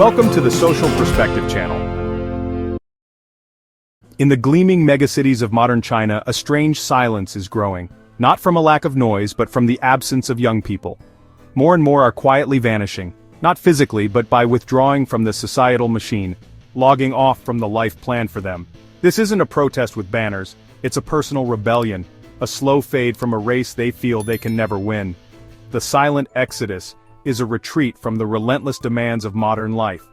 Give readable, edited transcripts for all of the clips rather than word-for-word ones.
Welcome to the Social Perspective Channel. In the gleaming megacities of modern China, a strange silence is growing, not from a lack of noise but from the absence of young people. More and more are quietly vanishing, not physically but by withdrawing from the societal machine, logging off from the life planned for them. This isn't a protest with banners, it's a personal rebellion, a slow fade from a race they feel they can never win. The silent exodus is a retreat from the relentless demands of modern life.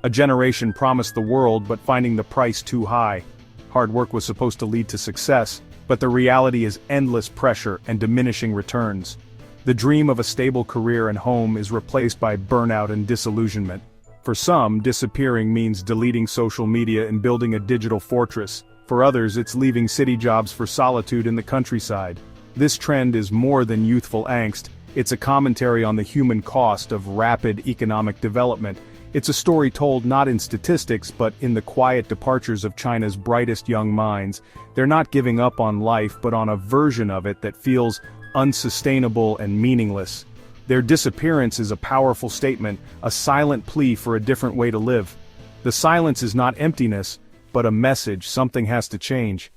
A generation promised the world but finding the price too high. Hard work was supposed to lead to success, but the reality is endless pressure and diminishing returns. The dream of a stable career and home is replaced by burnout and disillusionment. For some, disappearing means deleting social media and building a digital fortress. For others, it's leaving city jobs for solitude in the countryside. This trend is more than youthful angst. It's a commentary on the human cost of rapid economic development. It's a story told not in statistics but in the quiet departures of China's brightest young minds. They're not giving up on life but on a version of it that feels unsustainable and meaningless. Their disappearance is a powerful statement, a silent plea for a different way to live. The silence is not emptiness, but a message something has to change.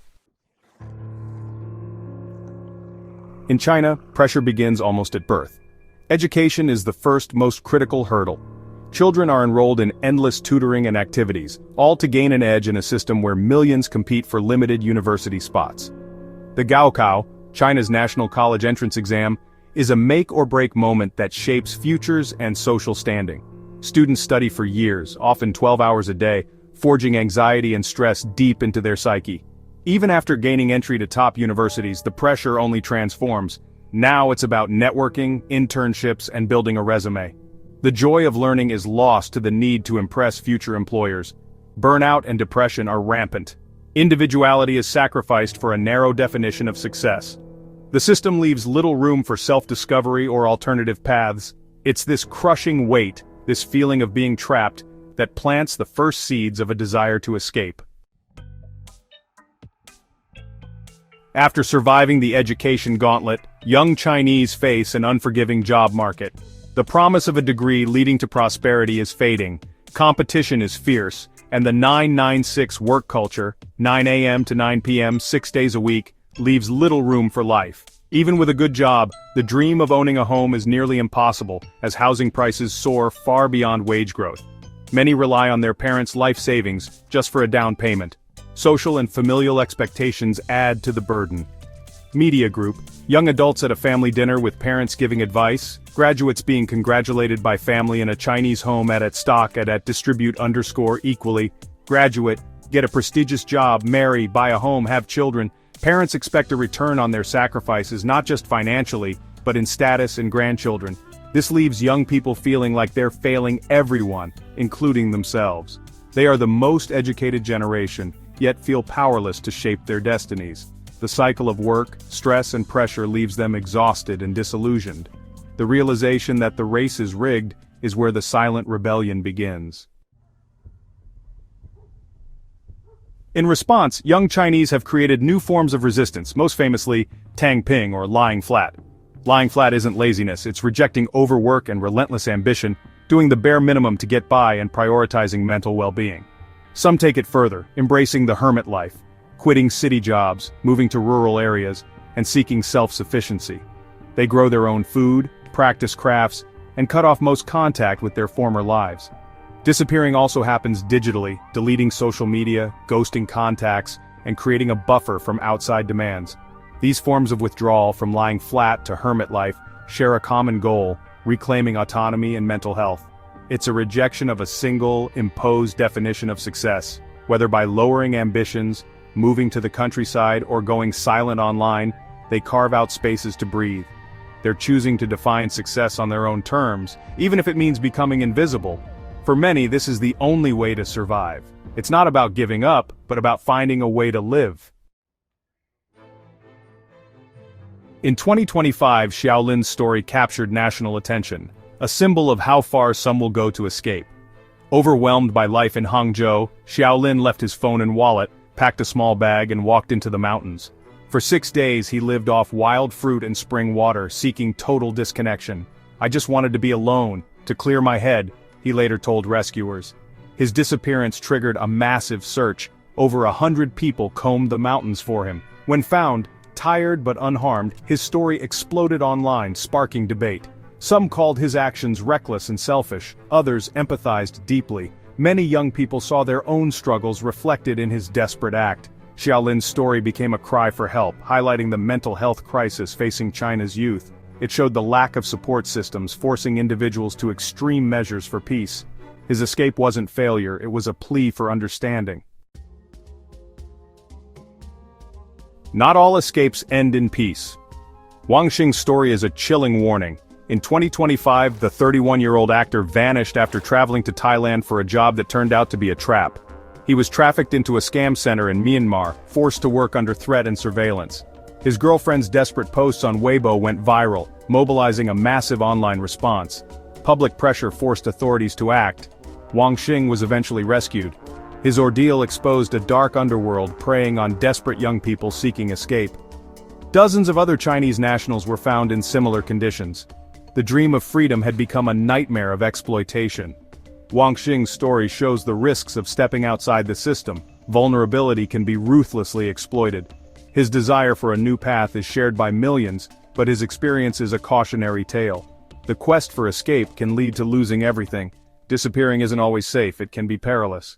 In China, pressure begins almost at birth. Education is the first, most critical hurdle. Children are enrolled in endless tutoring and activities, all to gain an edge in a system where millions compete for limited university spots. The Gaokao, China's national college entrance exam, is a make-or-break moment that shapes futures and social standing. Students study for years, often 12 hours a day, forging anxiety and stress deep into their psyche. Even after gaining entry to top universities, the pressure only transforms. Now it's about networking, internships, and building a resume. The joy of learning is lost to the need to impress future employers. Burnout and depression are rampant. Individuality is sacrificed for a narrow definition of success. The system leaves little room for self-discovery or alternative paths. It's this crushing weight, this feeling of being trapped, that plants the first seeds of a desire to escape. After surviving the education gauntlet, young Chinese face an unforgiving job market. The promise of a degree leading to prosperity is fading, competition is fierce, and the 996 work culture, 9 a.m. to 9 p.m. 6 days a week, leaves little room for life. Even with a good job, the dream of owning a home is nearly impossible, as housing prices soar far beyond wage growth. Many rely on their parents' life savings just for a down payment. Social and familial expectations add to the burden. Media group, young adults at a family dinner with parents giving advice, graduates being congratulated by family in a Chinese home at stock at distribute_equally, graduate, get a prestigious job, marry, buy a home, have children. Parents expect a return on their sacrifices not just financially, but in status and grandchildren. This leaves young people feeling like they're failing everyone, including themselves. They are the most educated generation, yet feel powerless to shape their destinies. The cycle of work, stress and pressure leaves them exhausted and disillusioned. The realization that the race is rigged is where the silent rebellion begins. In response, young Chinese have created new forms of resistance, most famously, tangping or lying flat. Lying flat isn't laziness, it's rejecting overwork and relentless ambition, doing the bare minimum to get by and prioritizing mental well-being. Some take it further, embracing the hermit life, quitting city jobs, moving to rural areas, and seeking self-sufficiency. They grow their own food, practice crafts, and cut off most contact with their former lives. Disappearing also happens digitally, deleting social media, ghosting contacts, and creating a buffer from outside demands. These forms of withdrawal from lying flat to hermit life share a common goal, reclaiming autonomy and mental health. It's a rejection of a single, imposed definition of success. Whether by lowering ambitions, moving to the countryside, or going silent online, they carve out spaces to breathe. They're choosing to define success on their own terms, even if it means becoming invisible. For many, this is the only way to survive. It's not about giving up, but about finding a way to live. In 2025, Xiaolin's story captured national attention, a symbol of how far some will go to escape. Overwhelmed by life in Hangzhou, Xiaolin left his phone and wallet, packed a small bag and walked into the mountains. For 6 days he lived off wild fruit and spring water, seeking total disconnection. I just wanted to be alone, to clear my head, he later told rescuers. His disappearance triggered a massive search. Over 100 people combed the mountains for him. When found, tired but unharmed, his story exploded online, sparking debate. Some called his actions reckless and selfish, others empathized deeply. Many young people saw their own struggles reflected in his desperate act. Xiaolin's story became a cry for help, highlighting the mental health crisis facing China's youth. It showed the lack of support systems, forcing individuals to extreme measures for peace. His escape wasn't failure, it was a plea for understanding. Not all escapes end in peace. VANISHING's story is a chilling warning. In 2025, the 31-year-old actor vanished after traveling to Thailand for a job that turned out to be a trap. He was trafficked into a scam center in Myanmar, forced to work under threat and surveillance. His girlfriend's desperate posts on Weibo went viral, mobilizing a massive online response. Public pressure forced authorities to act. VANISHING was eventually rescued. His ordeal exposed a dark underworld preying on desperate young people seeking escape. Dozens of other Chinese nationals were found in similar conditions. The dream of freedom had become a nightmare of exploitation. VANISHING's story shows the risks of stepping outside the system. Vulnerability can be ruthlessly exploited. His desire for a new path is shared by millions, but his experience is a cautionary tale. The quest for escape can lead to losing everything. Disappearing isn't always safe, it can be perilous.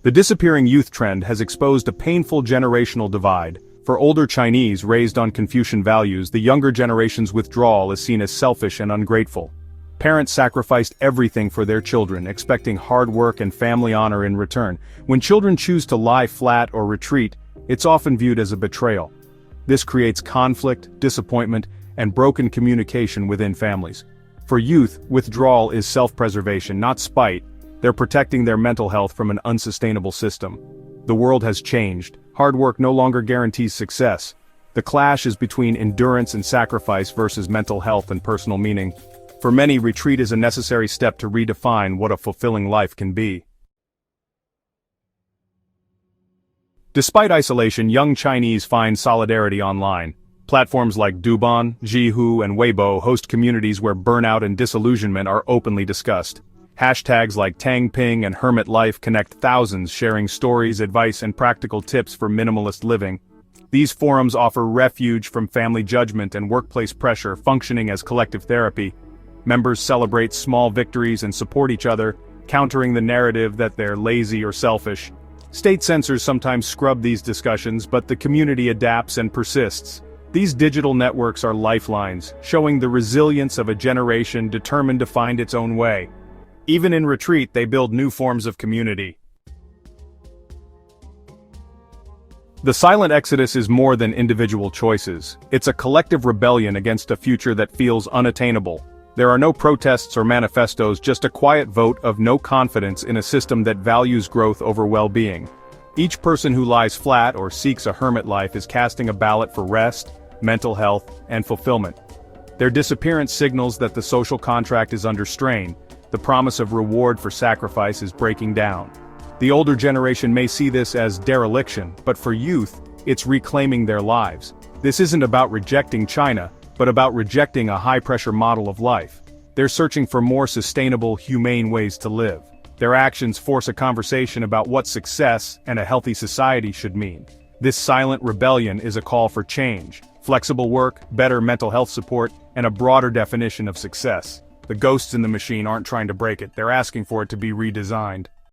The disappearing youth trend has exposed a painful generational divide. For older Chinese raised on Confucian values, the younger generation's withdrawal is seen as selfish and ungrateful. Parents sacrificed everything for their children, expecting hard work and family honor in return. When children choose to lie flat or retreat, it's often viewed as a betrayal. This creates conflict, disappointment, and broken communication within families. For youth, withdrawal is self-preservation, not spite. They're protecting their mental health from an unsustainable system. The world has changed. Hard work no longer guarantees success. The clash is between endurance and sacrifice versus mental health and personal meaning. For many, retreat is a necessary step to redefine what a fulfilling life can be. Despite isolation, young Chinese find solidarity online. Platforms like Douban, Zhihu, and Weibo host communities where burnout and disillusionment are openly discussed. Hashtags like Tangping and Hermit Life connect thousands, sharing stories, advice, and practical tips for minimalist living. These forums offer refuge from family judgment and workplace pressure, functioning as collective therapy. Members celebrate small victories and support each other, countering the narrative that they're lazy or selfish. State censors sometimes scrub these discussions, but the community adapts and persists. These digital networks are lifelines, showing the resilience of a generation determined to find its own way. Even in retreat, they build new forms of community. The silent exodus is more than individual choices. It's a collective rebellion against a future that feels unattainable. There are no protests or manifestos, just a quiet vote of no confidence in a system that values growth over well-being. Each person who lies flat or seeks a hermit life is casting a ballot for rest, mental health, and fulfillment. Their disappearance signals that the social contract is under strain. The promise of reward for sacrifice is breaking down. The older generation may see this as dereliction, but for youth, it's reclaiming their lives. This isn't about rejecting China, but about rejecting a high-pressure model of life. They're searching for more sustainable, humane ways to live. Their actions force a conversation about what success and a healthy society should mean. This silent rebellion is a call for change, flexible work, better mental health support, and a broader definition of success. The ghosts in the machine aren't trying to break it, they're asking for it to be redesigned.